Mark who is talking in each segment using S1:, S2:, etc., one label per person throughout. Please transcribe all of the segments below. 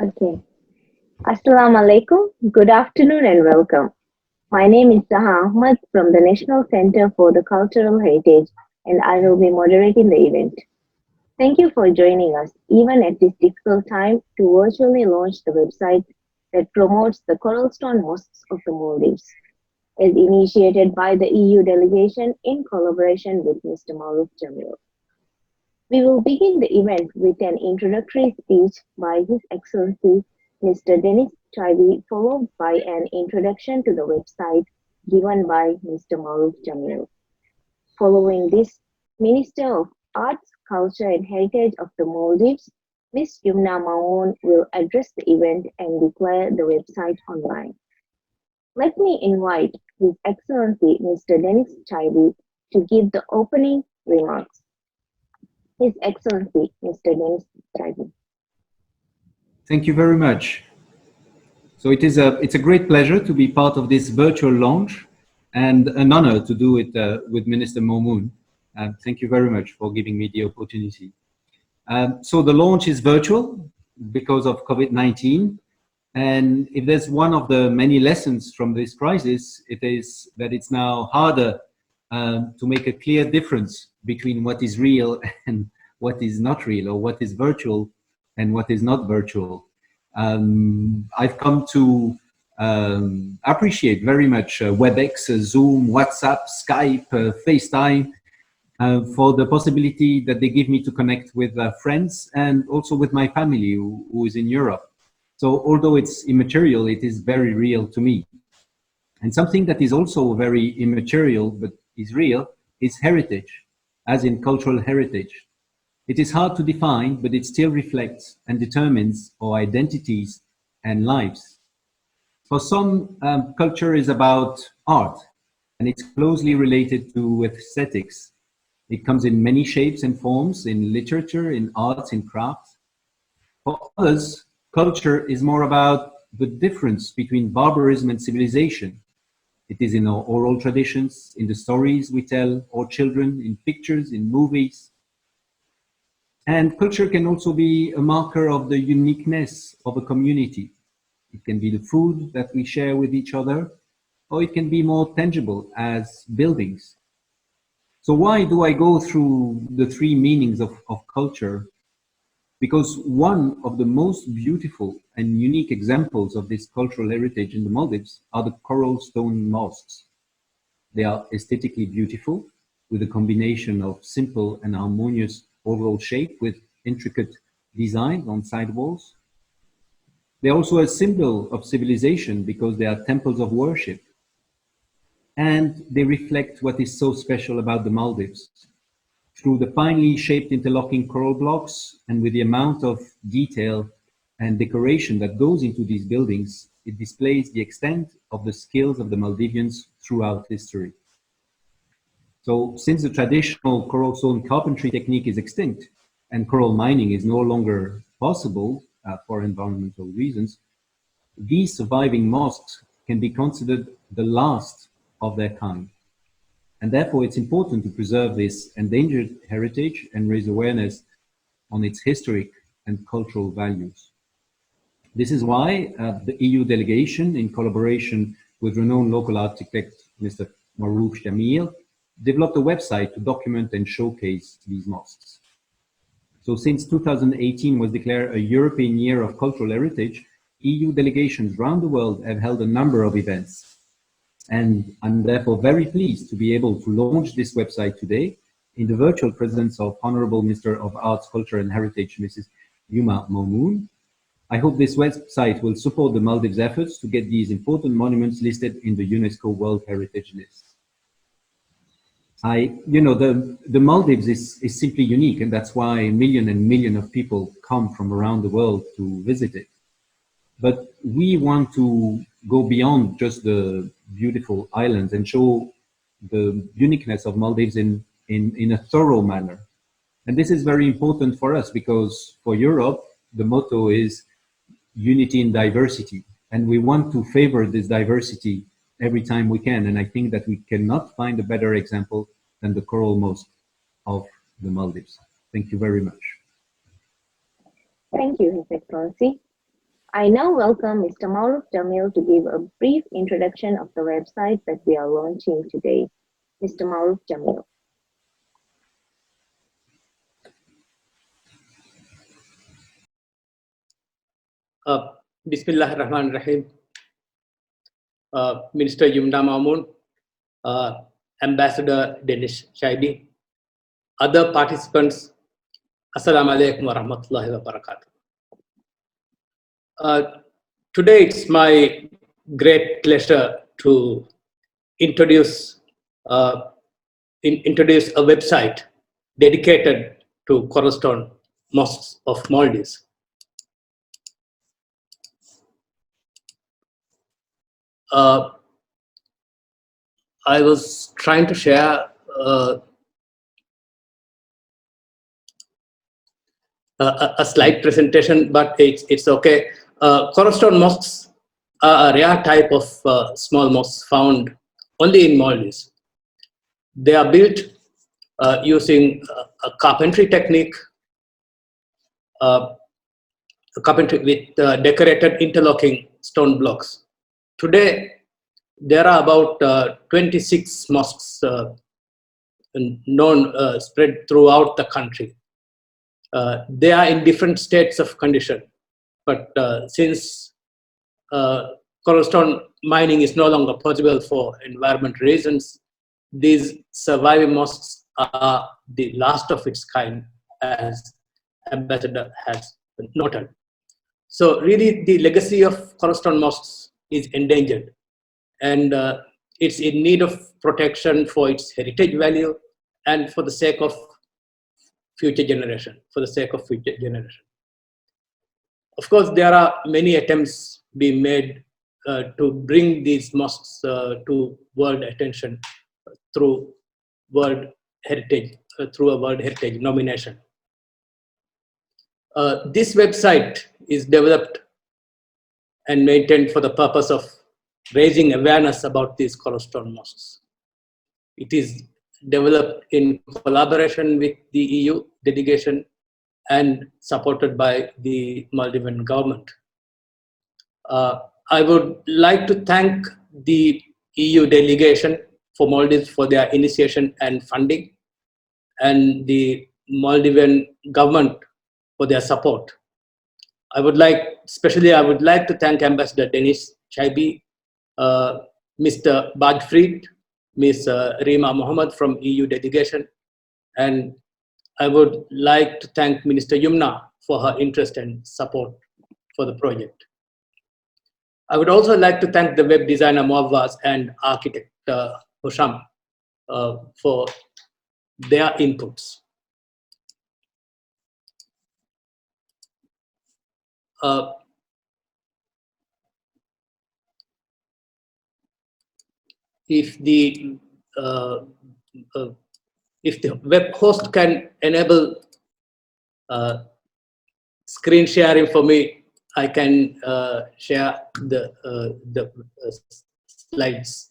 S1: Okay. Assalamu alaikum. Good afternoon and welcome. My name is Zaha Ahmad from the National Center for the Cultural Heritage, and I will be moderating the event. Thank you for joining us, even at this difficult time, to virtually launch the website that promotes the Coral Stone Mosques of the Maldives, as initiated by the EU delegation in collaboration with Mr. Maruf Jamil. We will begin the event with an introductory speech by His Excellency Mr. Denis Chaibi, followed by an introduction to the website given by Mr. Maruf Jamil. Following this, Minister of Arts, Culture and Heritage of the Maldives, Ms. Yumna Maun, will address the event and declare the website online. Let me invite His Excellency Mr. Denis Chaibi to give the opening remarks. His Excellency Mr. Denis Chaibi.
S2: Thank you very much. So it's a great pleasure to be part of this virtual launch and an honor to do it with Minister Momoun. Thank you very much for giving me the opportunity. So the launch is virtual because of COVID-19. And if there's one of the many lessons from this crisis, it is that it's now harder to make a clear difference between what is real and what is not real, or what is virtual and what is not virtual. I've come to appreciate very much WebEx, Zoom, WhatsApp, Skype, FaceTime, for the possibility that they give me to connect with friends and also with my family who is in Europe. So although it's immaterial, it is very real to me. And something that is also very immaterial but is real is heritage, as in cultural heritage. It is hard to define, but it still reflects and determines our identities and lives. For some, culture is about art, and it's closely related to aesthetics. It comes in many shapes and forms, in literature, in arts, in crafts. For others, culture is more about the difference between barbarism and civilization. It is in our oral traditions, in the stories we tell our children, in pictures, in movies. And culture can also be a marker of the uniqueness of a community. It can be the food that we share with each other, or it can be more tangible as buildings. So why do I go through the three meanings of culture? Because one of the most beautiful and unique examples of this cultural heritage in the Maldives are the coral stone mosques. They are aesthetically beautiful, with a combination of simple and harmonious overall shape with intricate designs on side walls. They're also a symbol of civilization because they are temples of worship. And they reflect what is so special about the Maldives. Through the finely shaped interlocking coral blocks and with the amount of detail and decoration that goes into these buildings, it displays the extent of the skills of the Maldivians throughout history. So since the traditional coral stone carpentry technique is extinct and coral mining is no longer possible for environmental reasons, these surviving mosques can be considered the last of their kind. And therefore, it's important to preserve this endangered heritage and raise awareness on its historic and cultural values. This is why the EU delegation, in collaboration with renowned local architect Mr. Maruf Jamil, developed a website to document and showcase these mosques. So since 2018 was declared a European Year of Cultural Heritage, EU delegations around the world have held a number of events. And I'm therefore very pleased to be able to launch this website today in the virtual presence of Honorable Minister of Arts, Culture and Heritage, Mrs. Yuma Momoun. I hope this website will support the Maldives' efforts to get these important monuments listed in the UNESCO World Heritage List. The Maldives is simply unique, and that's why a million and million of people come from around the world to visit it. But we want to go beyond just the beautiful islands and show the uniqueness of Maldives in a thorough manner. And this is very important for us because for Europe, the motto is unity in diversity. And we want to favor this diversity every time we can. And I think that we cannot find a better example than the Coral Mosque of the Maldives. Thank you very much.
S1: Thank you, His Excellency. I now welcome Mr. Mauruf Jamil to give a brief introduction of the website that we are launching today. Mr. Mauruf Jamil.
S3: Bismillah Rahman Rahim. Minister Yumna Mamoon, Ambassador Denish Shaibi, other participants, Assalamu alaikum wa rahmatullahi wa barakatuh. Today it's my great pleasure to introduce introduce a website dedicated to Cornerstone Mosques of Maldives. I was trying to share a slide presentation, but it's okay. Cornerstone mosques are a rare type of small mosques found only in Maldives. They are built using a carpentry technique, carpentry with decorated interlocking stone blocks. Today, there are about 26 mosques spread throughout the country. They are in different states of condition, but since cornerstone mining is no longer possible for environment reasons, these surviving mosques are the last of its kind, as Ambassador has noted. So really the legacy of cornerstone mosques is endangered, and it's in need of protection for its heritage value and for the sake of future generation, Of course, there are many attempts being made to bring these mosques to world attention through World Heritage, through a World Heritage nomination. This website is developed and maintained for the purpose of raising awareness about these cornerstone mosques. It is developed in collaboration with the EU delegation and supported by the Maldivian government. I would like to thank the EU delegation for Maldives for their initiation and funding, and the Maldivian government for their support. I would like to thank Ambassador Denis Chaibi, Mr. Bajfried, Ms. Rima Mohammed from EU delegation, and I would like to thank Minister Yumna for her interest and support for the project. I would also like to thank the web designer Muawaz and architect Husham for their inputs. If the web host can enable screen sharing for me, I can share the slides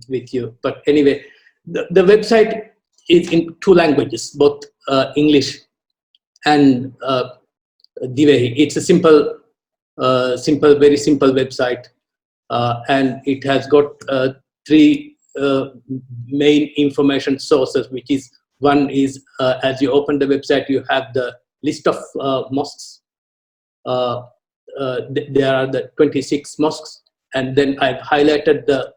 S3: with you. But anyway, the website is in 2 languages, both English and Divehi. It's a very simple website, and it has got 3 main information sources, which is one is as you open the website, you have the list of mosques. There are the 26 mosques, and then I've highlighted the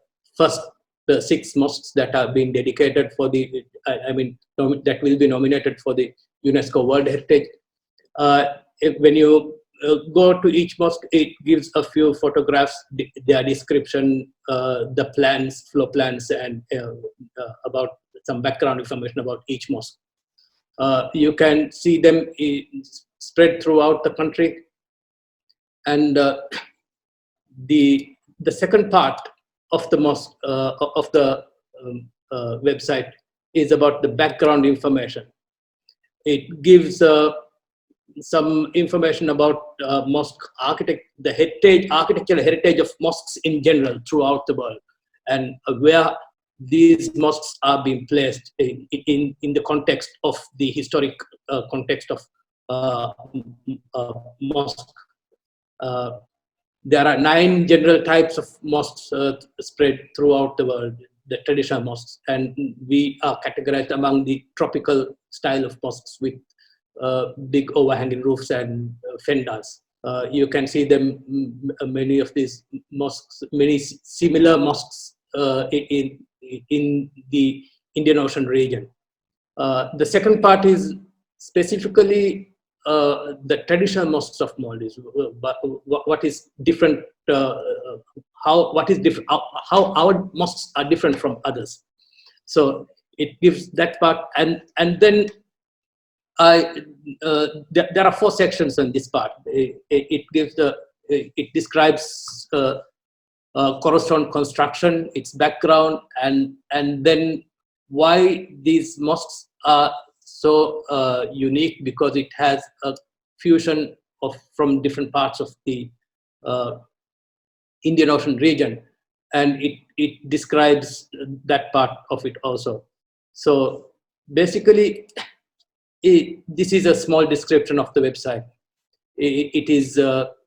S3: 6 mosques that are being dedicated for the, that will be nominated for the UNESCO World Heritage. When you go to each mosque, it gives a few photographs, their description, the plans, floor plans, and about some background information about each mosque. You can see them spread throughout the country. And the second part of the mosque of the website is about the background information. It gives some information about mosque the architectural heritage of mosques in general throughout the world, and where these mosques are being placed in the context of the historic context of mosque. There are 9 general types of mosques spread throughout the world, the traditional mosques, and we are categorized among the tropical style of mosques with big overhanging roofs and fenders. You can see them, many of these mosques, many similar mosques in the Indian Ocean region. The second part is specifically the traditional mosques of Maldives. But what is different? What is different? How our mosques are different from others. So it gives that part, and then there are 4 sections in this part. It describes cornerstone construction, its background, and then why these mosques are so unique, because it has a fusion from different parts of the uh, Indian Ocean region, and it describes that part of it also. So basically, this is a small description of the website. It is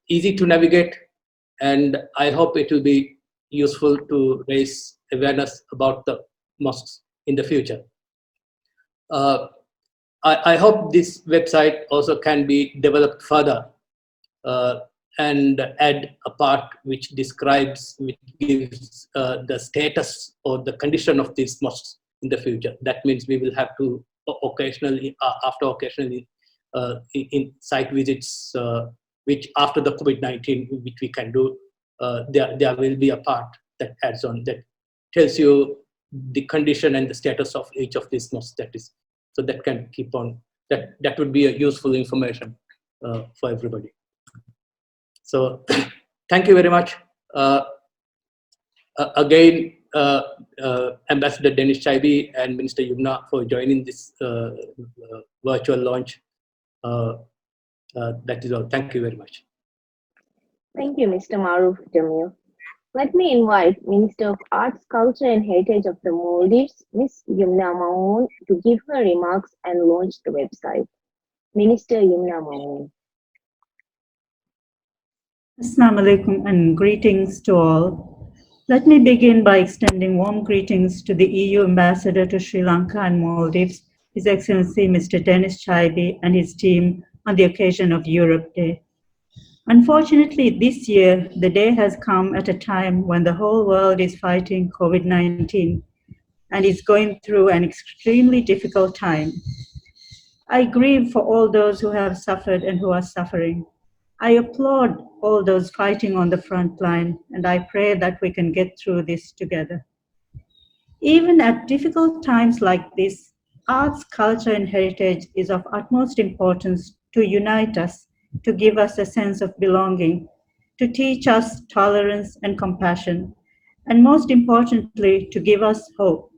S3: easy to navigate, and I hope it will be useful to raise awareness about the mosques in the future. Uh, I hope this website also can be developed further uh, and add a part which describes, which gives the status or the condition of these mosques in the future. That means we will have to occasionally, occasionally, in site visits, which after the COVID-19, which we can do, there will be a part that adds on, that tells you the condition and the status of each of these mosques. That is, so that can keep on. That would be a useful information for everybody. So thank you very much. Again, Ambassador Dennis Chaibi and Minister Yumna for joining this virtual launch. That is all. Thank you very much.
S1: Thank you, Mr. Maruf Jamil. Let me invite Minister of Arts, Culture and Heritage of the Maldives, Ms. Yumna Mamoon, to give her remarks and launch the website. Minister Yumna Mamoon.
S4: Assalamu alaikum and greetings to all. Let me begin by extending warm greetings to the EU Ambassador to Sri Lanka and Maldives, His Excellency Mr. Dennis Chaibi and his team on the occasion of Europe Day. Unfortunately, this year, the day has come at a time when the whole world is fighting COVID-19 and is going through an extremely difficult time. I grieve for all those who have suffered and who are suffering. I applaud all those fighting on the front line, and I pray that we can get through this together. Even at difficult times like this, arts, culture, and heritage is of utmost importance to unite us, to give us a sense of belonging, to teach us tolerance and compassion, and most importantly, to give us hope.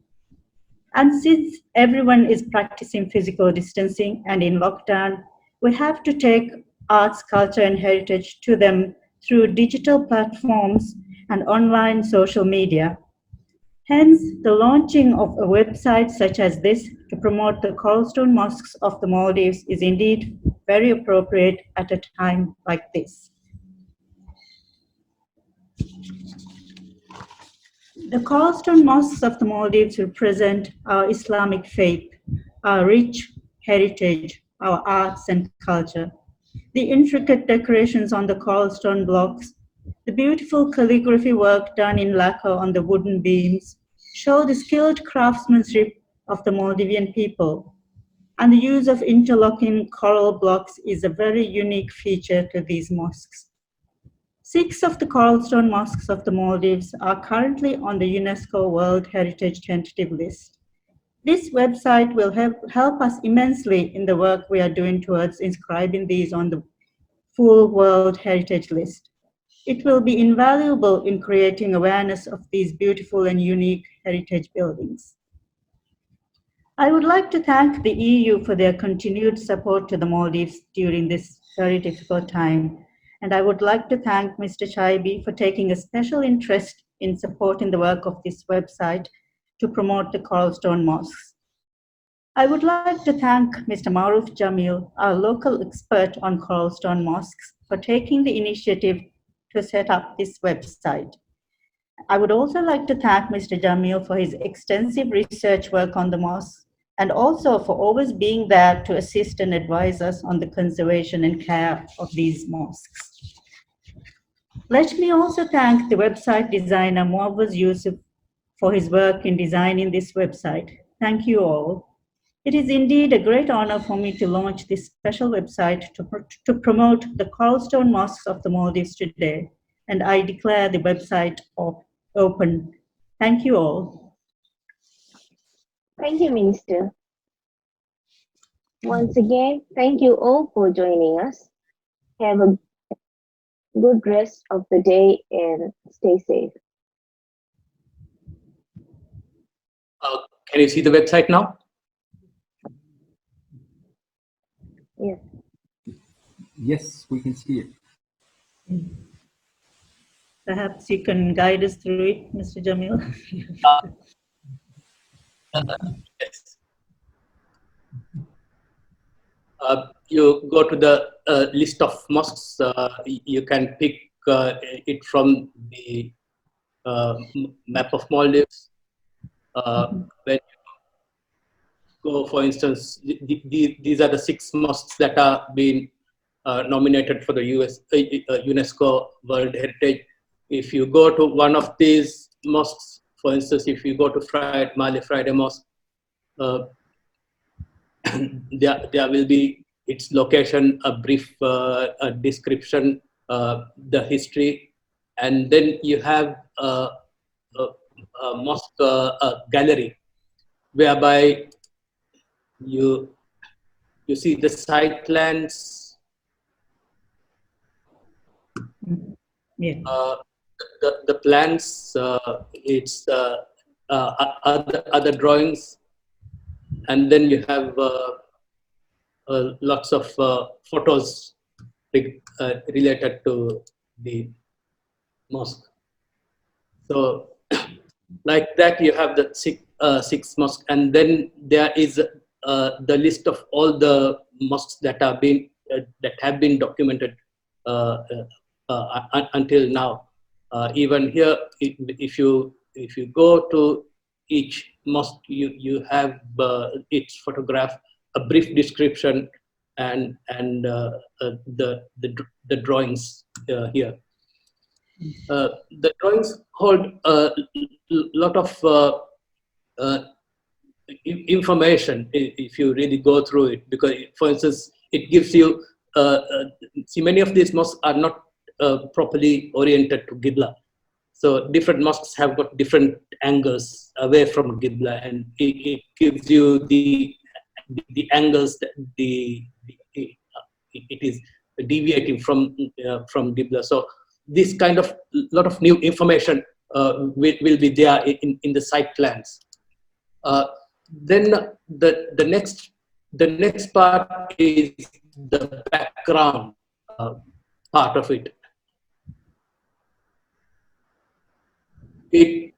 S4: And since everyone is practicing physical distancing and in lockdown, we have to take arts, culture, and heritage to them through digital platforms and online social media. Hence, the launching of a website such as this to promote the Coralstone Mosques of the Maldives is indeed very appropriate at a time like this. The Coralstone Mosques of the Maldives represent our Islamic faith, our rich heritage, our arts and culture. The intricate decorations on the coralstone blocks, the beautiful calligraphy work done in lacquer on the wooden beams show the skilled craftsmanship of the Maldivian people. And the use of interlocking coral blocks is a very unique feature to these mosques. 6 of the Coralstone Mosques of the Maldives are currently on the UNESCO World Heritage Tentative List. This website will help us immensely in the work we are doing towards inscribing these on the full World Heritage List. It will be invaluable in creating awareness of these beautiful and unique heritage buildings. I would like to thank the EU for their continued support to the Maldives during this very difficult time. And I would like to thank Mr. Chaibi for taking a special interest in supporting the work of this website to promote the Coralstone Mosques. I would like to thank Mr. Maruf Jamil, our local expert on Coralstone Mosques, for taking the initiative to set up this website. I would also like to thank Mr. Jamil for his extensive research work on the mosque and also for always being there to assist and advise us on the conservation and care of these mosques. Let me also thank the website designer Muawaz Yusuf for his work in designing this website. Thank you all. It is indeed a great honor for me to launch this special website to promote the Coralstone Mosques of the Maldives today, and I declare the website open. Thank you all.
S1: Thank you, Minister. Once again, thank you all for joining us. Have a good rest of the day and stay safe.
S3: Can you see the website now?
S1: Yes.
S2: Yes, we can see it.
S4: Perhaps you can guide us through it, Mr. Jamil.
S3: Yes. You go to the list of mosques. You can pick it from the map of Maldives. When you go, for instance, these are the 6 mosques that are being nominated for the UNESCO World Heritage. If you go to one of these mosques, for instance, if you go to Mali Friday Mosque, there will be its location, a brief description, the history, and then you have a mosque gallery, whereby you see the site plans,
S4: Yeah.
S3: the plans, its other drawings, and then you have lots of photos related to the mosque. So, like that, you have the six mosques, and then there is the list of all the mosques that have been documented until now. Even here, if you go to each mosque, you have its photograph, a brief description, and the drawings here. The drawings hold a lot of information if you really go through it, because, for instance, it gives you see, many of these mosques are not properly oriented to Qibla. So different mosques have got different angles away from Qibla, and it gives you the angles that it is deviating from Qibla. So this kind of lot of new information will be there in the site plans. Then the next part is the background part of it. It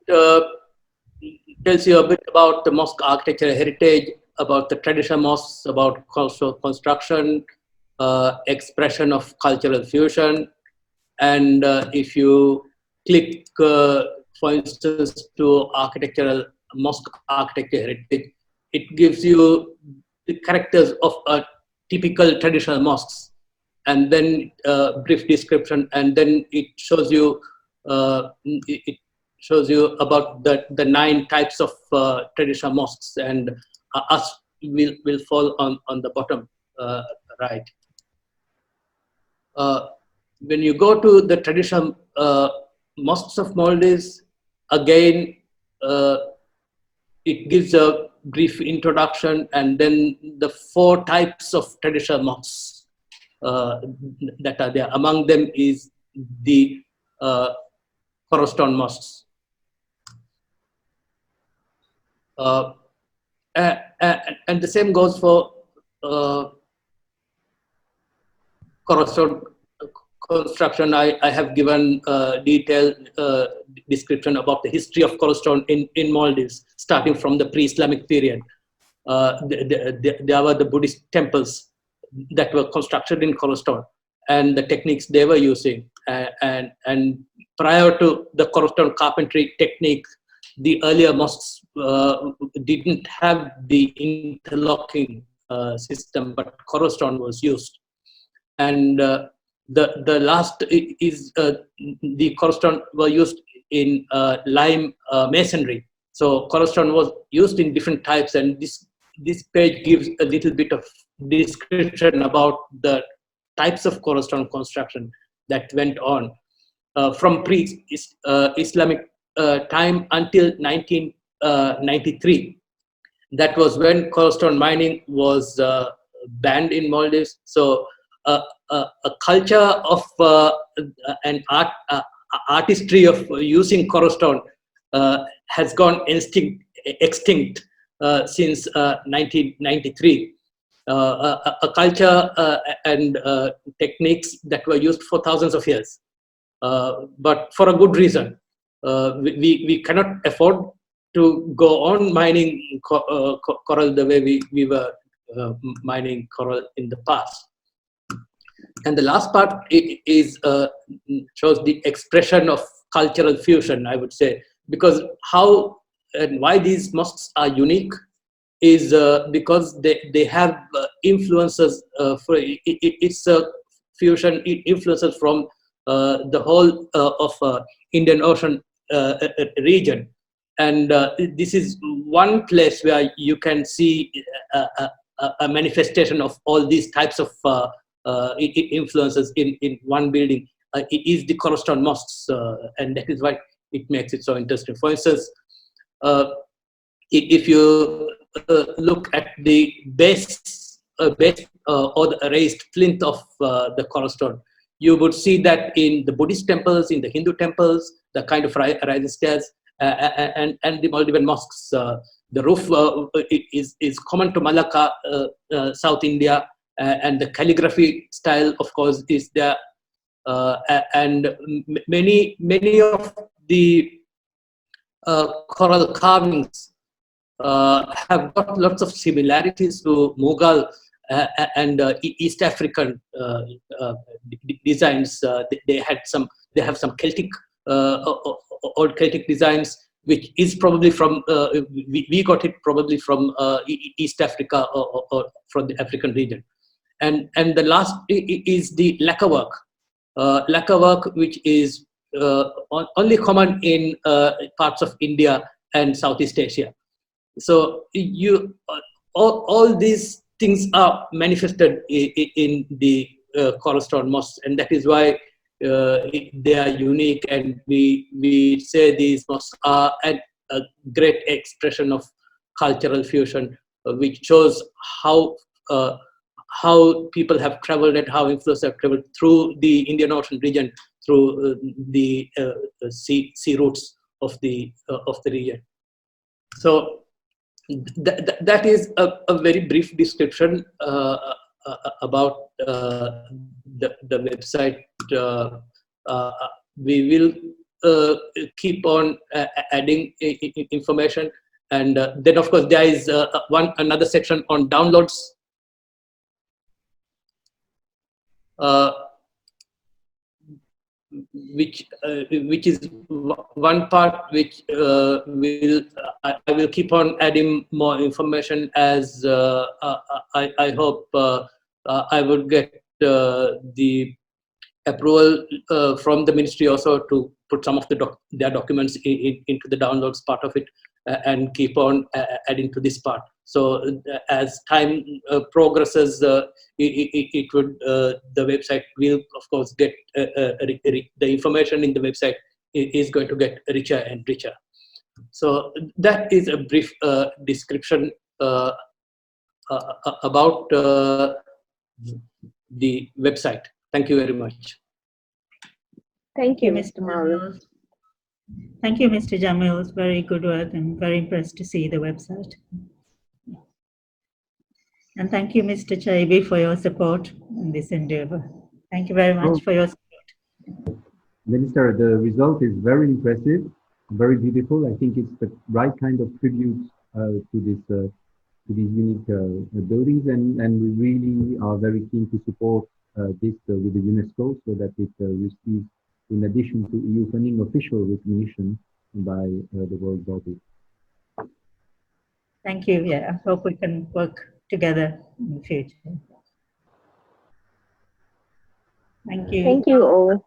S3: tells you a bit about the mosque architectural heritage, about the traditional mosques, about cultural construction, expression of cultural fusion, and if you click, for instance, to mosque architecture heritage, it gives you the characters of a typical traditional mosques, and then brief description, and then it shows you about the 9 types of traditional mosques, and us will fall on the bottom right. When you go to the traditional mosques of Maldives, again, it gives a brief introduction, and then the 4 types of traditional mosques that are there. Among them is the Coralstone mosques. And the same goes for Coralstone construction. I have given detailed description about the history of Coralstone in Maldives, starting from the pre-Islamic period. There were the Buddhist temples that were constructed in Coralstone, and the techniques they were using, and prior to the cornerstone carpentry technique, the earlier mosques didn't have the interlocking system, but cornerstone was used. And the last is the cornerstone were used in lime masonry. So cornerstone was used in different types, and this page gives a little bit of description about the types of cornerstone construction that went on from pre-Islamic time until 1993. That was when cornerstone mining was banned in Maldives. So a culture of an artistry of using cornerstone has gone extinct since 1993. A culture and techniques that were used for thousands of years, but for a good reason. We cannot afford to go on mining coral the way we were mining coral in the past. And the last part is shows the expression of cultural fusion, I would say, because how and why these mosques are unique is because they have influences it's a fusion influences from the whole of Indian Ocean region. And this is one place where you can see a manifestation of all these types of influences in one building. It is the cornerstone mosques, and that is why it makes it so interesting. For instance, if you look at the base or the raised plinth of the cornerstone, you would see that in the Buddhist temples, in the Hindu temples, the kind of rising stairs, and the Maldivian mosques. The roof is common to Malacca, South India, and the calligraphy style, of course, is there. And many of the coral carvings have got lots of similarities to Mughal and East African designs. They have some Celtic, old Celtic designs, which is probably from we got it probably from East Africa or from the African region. And the last is the lacquer work. Lacquer work, which is only common in parts of India and Southeast Asia. So all these things are manifested in the cornerstone mosques, and that is why they are unique. And we say these mosques are a great expression of cultural fusion, which shows how people have traveled and how influence have traveled through the Indian Ocean region, through the sea routes of the region. So that is a very brief description about the website. We will keep on adding information, and then of course there is another section on downloads. Which is one part which I will keep on adding more information as I hope I would get the approval from the ministry also to put some of their documents into the downloads part of it, and keep on adding to this part. So as time progresses, it would the website will of course get the information in the website is going to get richer and richer. So that is a brief description about the website. Thank you very much.
S1: Thank you, Mr. Marul.
S4: Thank you, Mr. Jamil. It's very good work and very impressed to see the website. And thank you, Mr. Chaibi, for your support in this endeavor. Thank you very much for your support.
S2: Minister, the result is very impressive, very beautiful. I think it's the right kind of tribute to these unique buildings, and we really are very keen to support this with the UNESCO so that it receives, in addition to EU funding, official recognition by the world body.
S4: Thank you. Yeah, I hope we can work together in the future. Thank you.
S1: Thank you all.